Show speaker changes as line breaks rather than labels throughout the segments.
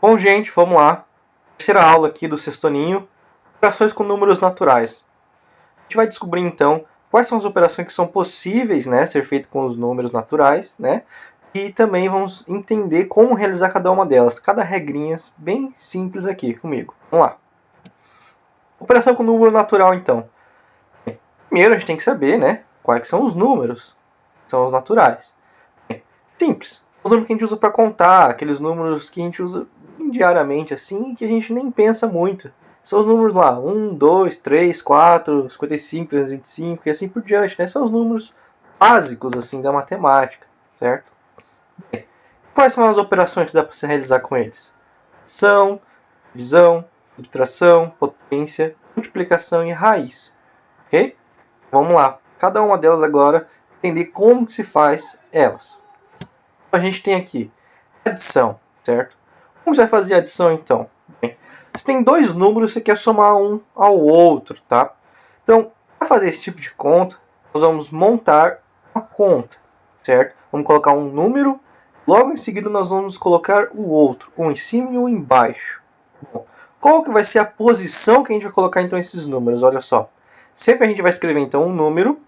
Bom, gente, vamos lá. Terceira aula aqui do sextoninho. Operações com números naturais. A gente vai descobrir, então, quais são as operações que são possíveis, né, ser feitas com os números naturais, né? E também vamos entender como realizar cada uma delas. Cada regrinha bem simples aqui comigo. Vamos lá. Operação com número natural, então. Primeiro, a gente tem que saber, né, quais são os números que são os naturais. Simples. Os números que a gente usa para contar, aqueles números que a gente usa diariamente assim, que a gente nem pensa muito. São os números lá, 1, 2, 3, 4, 55, 325 e assim por diante, né? São os números básicos assim da matemática, certo? Bem, quais são as operações que dá para se realizar com eles? Adição, divisão, subtração, potência, multiplicação e raiz. Ok? Vamos lá. Cada uma delas agora, entender como que se faz elas. A gente tem aqui adição, certo? Como você vai fazer a adição, então? Bem, você tem dois números, você quer somar um ao outro, tá? Então, para fazer esse tipo de conta, nós vamos montar uma conta, certo? Vamos colocar um número, logo em seguida nós vamos colocar o outro, um em cima e um embaixo. Bom, qual que vai ser a posição que a gente vai colocar, então, esses números? Olha só. Sempre a gente vai escrever, então, um número,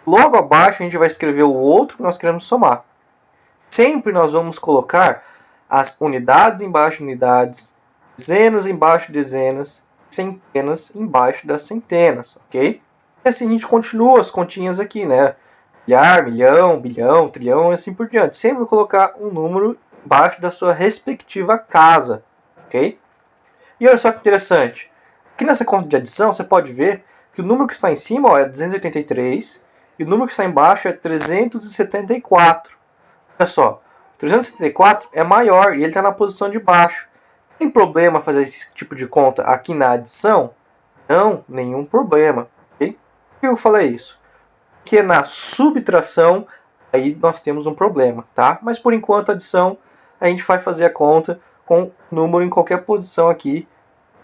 logo abaixo a gente vai escrever o outro que nós queremos somar. Sempre nós vamos colocar as unidades embaixo de unidades, dezenas embaixo de dezenas, centenas embaixo das centenas, ok? E assim a gente continua as continhas aqui, né? Milhar, milhão, bilhão, trilhão e assim por diante. Sempre colocar um número embaixo da sua respectiva casa, ok? E olha só que interessante. Aqui nessa conta de adição você pode ver que o número que está em cima é 283 e o número que está embaixo é 374. Olha só, 374 é maior e ele está na posição de baixo. Tem problema fazer esse tipo de conta aqui na adição? Não, nenhum problema. Okay? Por que eu falei isso? Porque na subtração, aí nós temos um problema, tá? Mas por enquanto a adição, a gente vai fazer a conta com o número em qualquer posição aqui,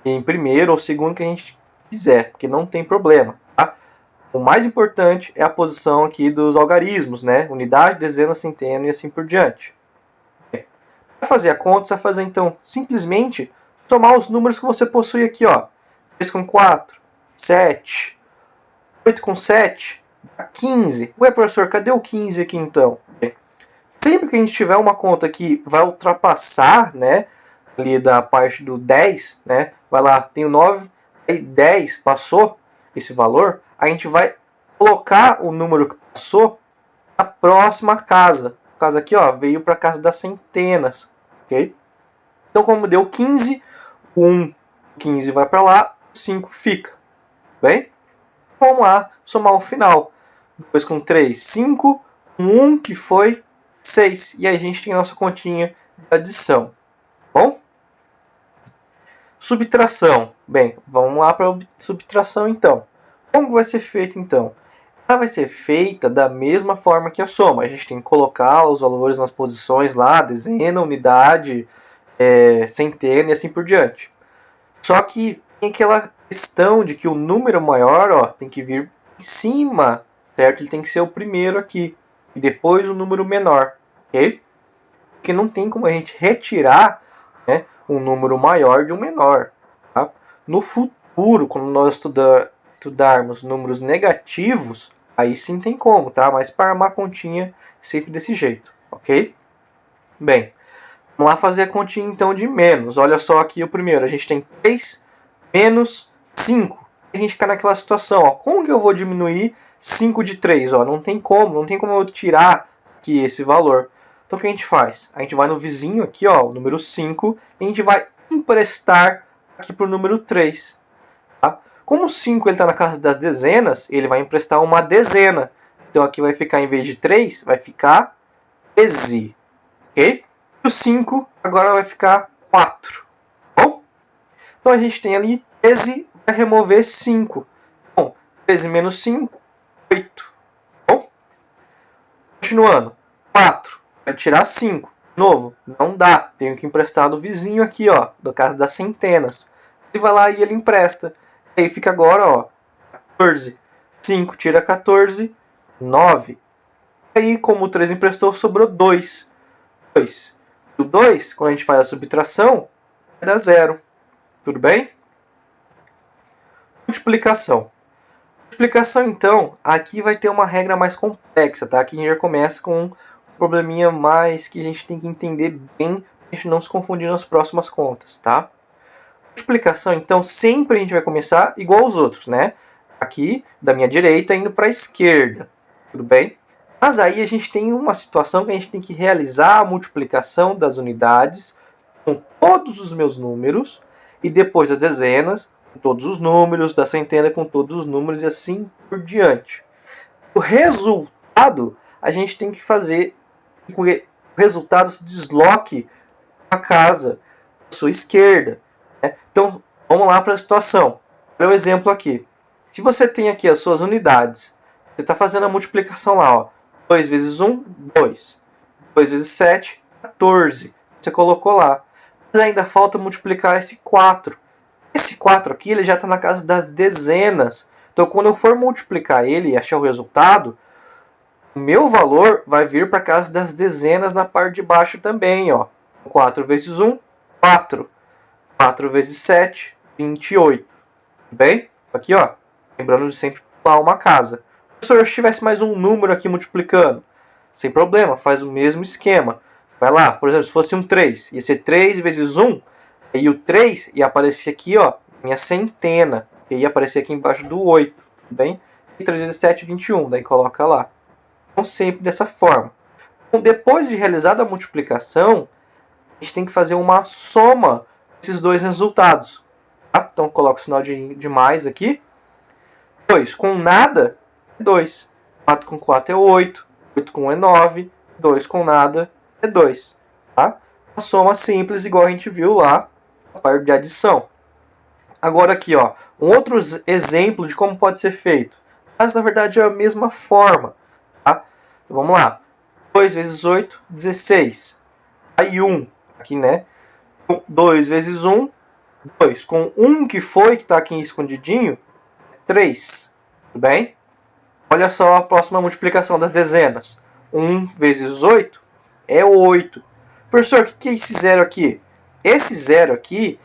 em primeiro ou segundo que a gente quiser, porque não tem problema, tá? O mais importante é a posição aqui dos algarismos, né? Unidade, dezena, centena e assim por diante. Para fazer a conta, você vai fazer então simplesmente somar os números que você possui aqui, ó. 3 com 4, 7, 8 com 7, 15. Ué, professor, cadê o 15 aqui então? Sempre que a gente tiver uma conta que vai ultrapassar, né, ali da parte do 10, né, vai lá, tem o 9, aí 10 passou esse valor, a gente vai colocar o número que passou na próxima casa. No caso aqui, ó, veio para a casa das centenas, ok? Então, como deu 15, o 15 vai para lá, o 5 fica, bem? Vamos lá somar o final. 2 com 3, 5, com 1 que foi 6. E aí a gente tem a nossa continha de adição, bom? Subtração. Bem, vamos lá para a subtração então. Como vai ser feito então? Ela vai ser feita da mesma forma que a soma. A gente tem que colocar os valores nas posições lá, dezena, unidade, centena e assim por diante. Só que tem aquela questão de que o número maior, ó, tem que vir em cima, certo? Ele tem que ser o primeiro aqui e depois o número menor, ok? Porque não tem como a gente retirar, né, um número maior de um menor, tá? No futuro, quando nós estudarmos números negativos, aí sim tem como, tá? Mas para armar a continha sempre desse jeito, ok? Bem, vamos lá fazer a continha então de menos. Olha só aqui o primeiro, a gente tem 3 menos 5. A gente fica naquela situação, ó, como que eu vou diminuir 5 de 3? Ó, não tem como eu tirar aqui esse valor. Então o que a gente faz? A gente vai no vizinho aqui, ó, o número 5, e a gente vai emprestar aqui para o número 3. Tá? Como o 5 está na casa das dezenas, ele vai emprestar uma dezena. Então aqui vai ficar, em vez de 3, vai ficar 13. Ok? E o 5 agora vai ficar 4. Bom? Então a gente tem ali 13, vai remover 5. Bom, 13 menos 5, 8. Bom? Continuando. 4. Vai tirar 5. De novo, não dá. Tenho que emprestar do vizinho aqui, ó, do caso das centenas. Ele vai lá e ele empresta. Aí fica agora, ó, 14. 5 tira 14, 9. Aí, como o 3 emprestou, sobrou 2. 2. E o 2, quando a gente faz a subtração, vai dar 0. Tudo bem? Multiplicação. Multiplicação, então, aqui vai ter uma regra mais complexa, tá? Aqui a gente já começa com um probleminha mais que a gente tem que entender bem para a gente não se confundir nas próximas contas, tá? Multiplicação, então, sempre a gente vai começar igual aos outros, né? Aqui, da minha direita, indo para a esquerda, tudo bem? Mas aí a gente tem uma situação que a gente tem que realizar a multiplicação das unidades com todos os meus números e depois das dezenas com todos os números, da centena com todos os números e assim por diante. O resultado, a gente tem que fazer com que o resultado se desloque a casa à sua esquerda. Né? Então, vamos lá para a situação. Olha o exemplo aqui. Se você tem aqui as suas unidades, você está fazendo a multiplicação lá, ó. 2 vezes 1, 2. 2 vezes 7, 14. Você colocou lá. Mas ainda falta multiplicar esse 4. Esse 4 aqui ele já está na casa das dezenas. Então, quando eu for multiplicar ele e achar o resultado, o meu valor vai vir para a casa das dezenas na parte de baixo também. Ó. 4 vezes 1, 4. 4 vezes 7, 28. Tudo bem? Aqui, ó. Lembrando de sempre pular uma casa. Se eu tivesse mais um número aqui multiplicando, sem problema, faz o mesmo esquema. Vai lá, por exemplo, se fosse um 3, ia ser 3 vezes 1, e o 3 ia aparecer aqui, ó, minha centena, que ia aparecer aqui embaixo do 8, tudo bem? E 3 vezes 7, 21, daí coloca lá. Então, sempre dessa forma. Então, depois de realizada a multiplicação, a gente tem que fazer uma soma desses dois resultados. Tá? Então, coloco o sinal de mais aqui. 2 com nada é 2. 4 com 4 é 8. 8 com 1 é 9. 2 com nada é 2. Tá? Uma soma simples, igual a gente viu lá na parte de adição. Agora aqui, ó, um outro exemplo de como pode ser feito. Mas na verdade é a mesma forma. Tá? Então, vamos lá. 2 vezes 8, 16. Aí 1 aqui, né? 2 vezes 1, 2. Com 1 que foi, que está aqui escondidinho, 3. Tudo bem? Olha só a próxima multiplicação das dezenas. 1 vezes 8 é 8. Professor, o que é esse zero aqui? Esse zero aqui,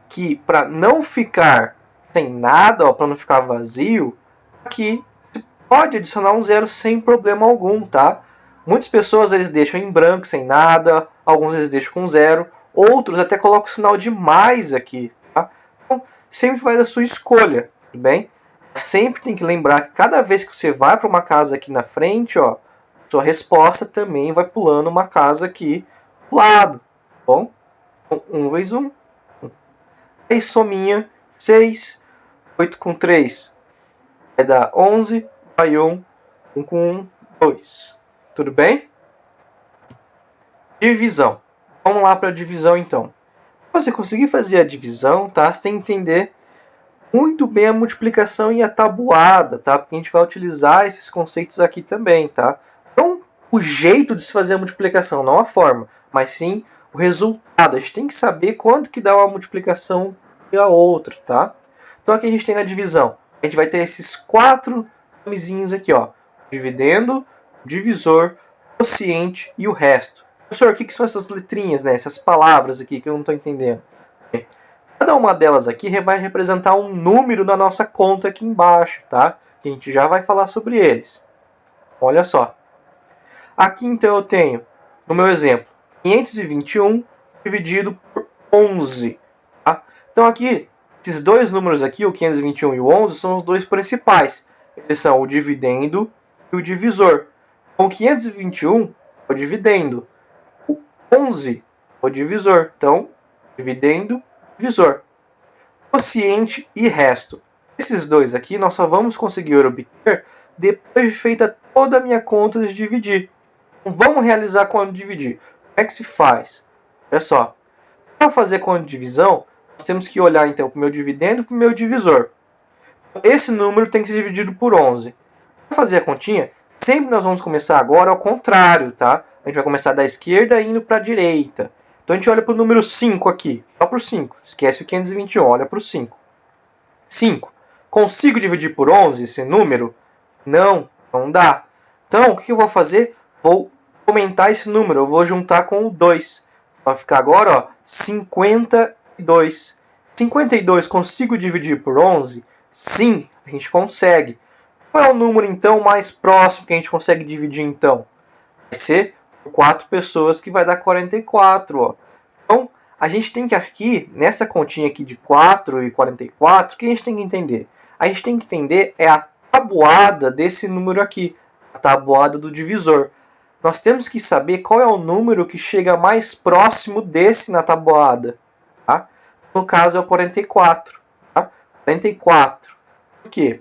que para não ficar sem nada, para não ficar vazio, aqui você pode adicionar um zero sem problema algum, tá? Muitas pessoas eles deixam em branco, sem nada. Alguns eles deixam com zero. Outros até colocam o sinal de mais aqui, tá? Então, sempre vai da sua escolha, tudo bem? Sempre tem que lembrar que cada vez que você vai para uma casa aqui na frente, ó, sua resposta também vai pulando uma casa aqui do lado. Tá bom? 1 vezes 1. aí sominha, 6. 8 com 3 vai dar 11. Vai 1. 1 com 1, 2. Tudo bem? Divisão. Vamos lá para a divisão então. Para você conseguir fazer a divisão, tá? Você tem que entender muito bem a multiplicação e a tabuada, tá? Porque a gente vai utilizar esses conceitos aqui também, tá? Não o jeito de se fazer a multiplicação, não a forma, mas sim o resultado. A gente tem que saber quanto que dá uma multiplicação e a outra, tá? Então aqui a gente tem na divisão. A gente vai ter esses 4 nomezinhos aqui, ó. Dividendo, divisor, quociente e o resto. Professor, o que são essas letrinhas, né? Essas palavras aqui que eu não estou entendendo. Cada uma delas aqui vai representar um número na nossa conta aqui embaixo, tá? Que a gente já vai falar sobre eles. Olha só. Aqui então eu tenho, no meu exemplo, 521 dividido por 11. Tá? Então aqui, esses dois números aqui, o 521 e o 11, são os dois principais. Eles são o dividendo e o divisor. O 521 é o dividendo. O 11 é o divisor. Então, dividendo, divisor. Quociente e resto. Esses dois aqui nós só vamos conseguir obter depois de feita toda a minha conta de dividir. Então, vamos realizar a conta de dividir. Como é que se faz? Olha só. Para fazer a conta de divisão, nós temos que olhar então para o meu dividendo e para o meu divisor. Esse número tem que ser dividido por 11. Para fazer a continha, sempre nós vamos começar agora ao contrário, tá? A gente vai começar da esquerda indo para a direita. Então a gente olha para o número 5 aqui. Só para o 5. Esquece o 521, olha para o 5. 5. Consigo dividir por 11 esse número? Não, não dá. Então o que eu vou fazer? Vou aumentar esse número. Eu vou juntar com o 2. Vai ficar agora, ó, 51. 52. 52 consigo dividir por 11? Sim, a gente consegue. Qual é o número, então, mais próximo que a gente consegue dividir, então? Vai ser por 4 pessoas, que vai dar 44, ó. Então, a gente tem que aqui, nessa continha aqui de 4 e 44, o que a gente tem que entender? A gente tem que entender é a tabuada desse número aqui, a tabuada do divisor. Nós temos que saber qual é o número que chega mais próximo desse na tabuada. Tá? No caso é o 44. Tá? 44. Por quê?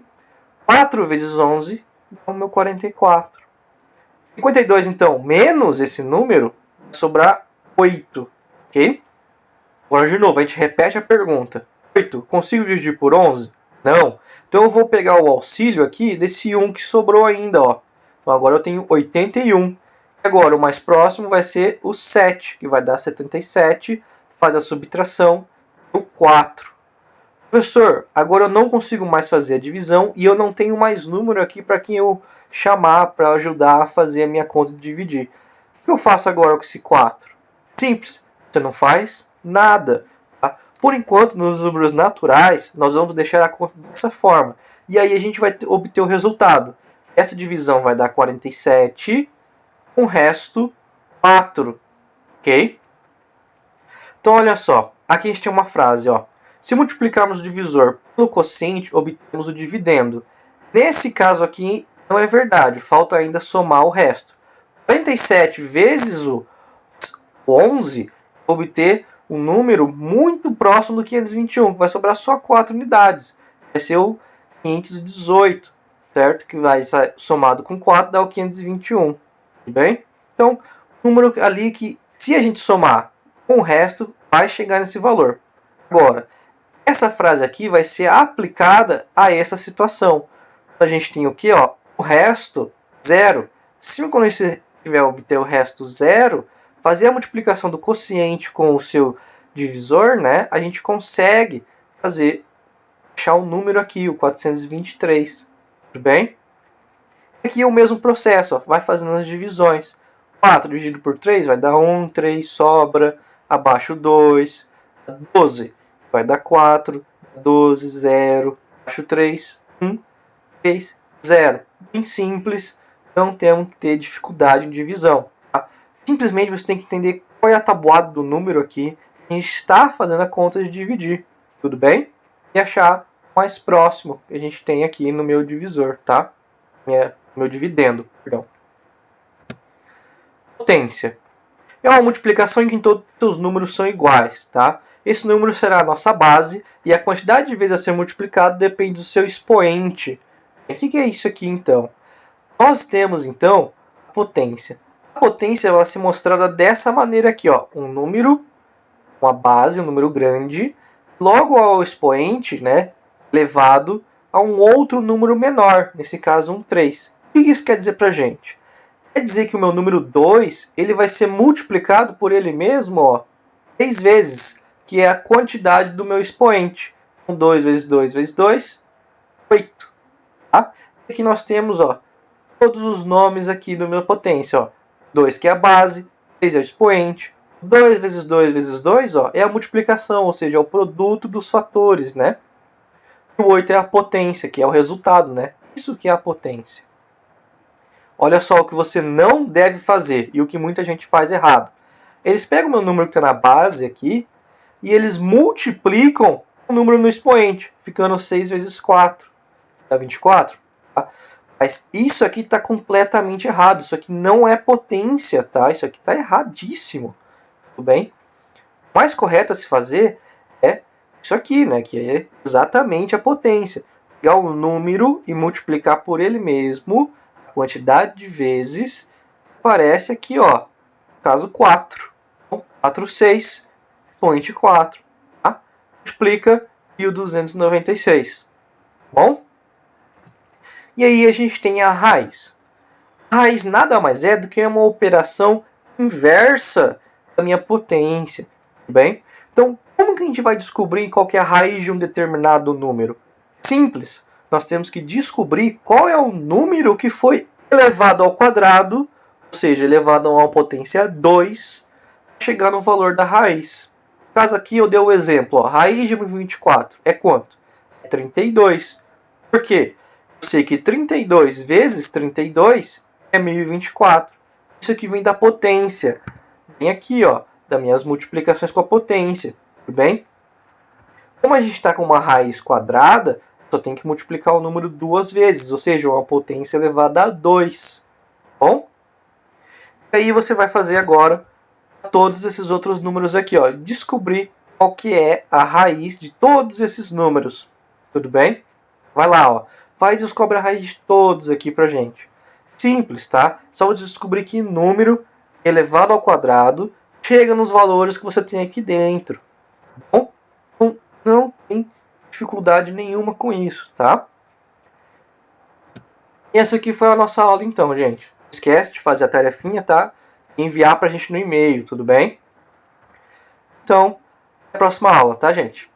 4 vezes 11 é o meu 44. 52, então, menos esse número, vai sobrar 8. Ok? Agora, de novo, a gente repete a pergunta. 8, consigo dividir por 11? Não. Então, eu vou pegar o auxílio aqui desse 1 que sobrou ainda. Ó. Então, agora eu tenho 81. Agora, o mais próximo vai ser o 7, que vai dar 77. Faz a subtração, o 4. Professor, agora eu não consigo mais fazer a divisão e eu não tenho mais número aqui para quem eu chamar para ajudar a fazer a minha conta de dividir. O que eu faço agora com esse 4? Simples, você não faz nada. Tá? Por enquanto, nos números naturais, nós vamos deixar a conta dessa forma. E aí a gente vai obter o resultado. Essa divisão vai dar 47, com o resto 4. Ok? Então, olha só. Aqui a gente tem uma frase, ó. Se multiplicarmos o divisor pelo quociente, obtemos o dividendo. Nesse caso aqui, não é verdade. Falta ainda somar o resto. 47 vezes o 11, obter um número muito próximo do 521, que vai sobrar só 4 unidades. Vai ser o 518, certo? Que vai ser somado com 4, dá o 521. Tudo bem? Então, o número ali que, se a gente somar com o resto, vai chegar nesse valor. Agora, essa frase aqui vai ser aplicada a essa situação. A gente tem o que? Ó, o resto, 0. Se quando você tiver obter o resto 0, fazer a multiplicação do quociente com o seu divisor, né, a gente consegue achar um número aqui, o 423. Tudo bem? Aqui é o mesmo processo, ó, vai fazendo as divisões. 4 dividido por 3 vai dar 1, 3 sobra, abaixo 2, 12. Vai dar 4, 12, 0, abaixo 3, 1, 3, 0. Bem simples, não temos que ter dificuldade em divisão. Tá? Simplesmente você tem que entender qual é a tabuada do número aqui. A gente está fazendo a conta de dividir, tudo bem? E achar o mais próximo que a gente tem aqui no meu divisor, tá? Meu dividendo, perdão. Potência. É uma multiplicação em que todos os números são iguais, tá? Esse número será a nossa base e a quantidade de vezes a ser multiplicado depende do seu expoente. O que é isso aqui, então? Nós temos, então, a potência. A potência vai ser mostrada dessa maneira aqui, ó. Um número, uma base, um número grande, logo ao expoente, né, elevado a um outro número menor, nesse caso um 3. O que isso quer dizer pra gente? Quer dizer que o meu número 2 ele vai ser multiplicado por ele mesmo, ó, 3 vezes, que é a quantidade do meu expoente. Então, 2 vezes 2 vezes 2, 8. Tá? Aqui nós temos, ó, todos os nomes aqui do meu potência. Ó. 2 que é a base, 3 é o expoente. 2 vezes 2 vezes 2 ó, é a multiplicação, ou seja, é o produto dos fatores. Né? E o 8 é a potência, que é o resultado. Né? Isso que é a potência. Olha só o que você não deve fazer e o que muita gente faz errado. Eles pegam o meu número que está na base aqui e eles multiplicam o número no expoente, ficando 6 vezes 4. Dá 24. Tá? Mas isso aqui está completamente errado. Isso aqui não é potência. Tá? Isso aqui está erradíssimo. Tudo bem? O mais correto a se fazer é isso aqui, né? Que é exatamente a potência. Pegar o número e multiplicar por ele mesmo quantidade de vezes aparece aqui, ó, no caso 4. Então, 4, 6, expoente 4. Tá? Multiplica 1.296. Bom? E aí a gente tem a raiz. A raiz nada mais é do que uma operação inversa da minha potência. Tudo bem? Então, como que a gente vai descobrir qual que é a raiz de um determinado número? Simples. Nós temos que descobrir qual é o número que foi elevado ao quadrado, ou seja, elevado a uma potência 2, para chegar no valor da raiz. No caso aqui eu dei o exemplo, ó, raiz de 1024 é quanto? É 32. Por quê? Eu sei que 32 vezes 32 é 1024. Isso aqui vem da potência. Vem aqui, ó, das minhas multiplicações com a potência. Tudo bem? Como a gente está com uma raiz quadrada, só tem que multiplicar o número 2 vezes, ou seja, uma potência elevada a 2. Bom? E aí você vai fazer agora todos esses outros números aqui, ó, descobrir qual que é a raiz de todos esses números. Tudo bem? Vai lá, ó. Vai e descobre a raiz de todos aqui pra gente. Simples, tá? Só vou descobrir que número elevado ao quadrado chega nos valores que você tem aqui dentro. Bom? Então, não tem dificuldade nenhuma com isso, tá? E essa aqui foi a nossa aula então, gente. Não esquece de fazer a tarefinha, tá? E enviar pra gente no e-mail, tudo bem? Então, até a próxima aula, tá, gente?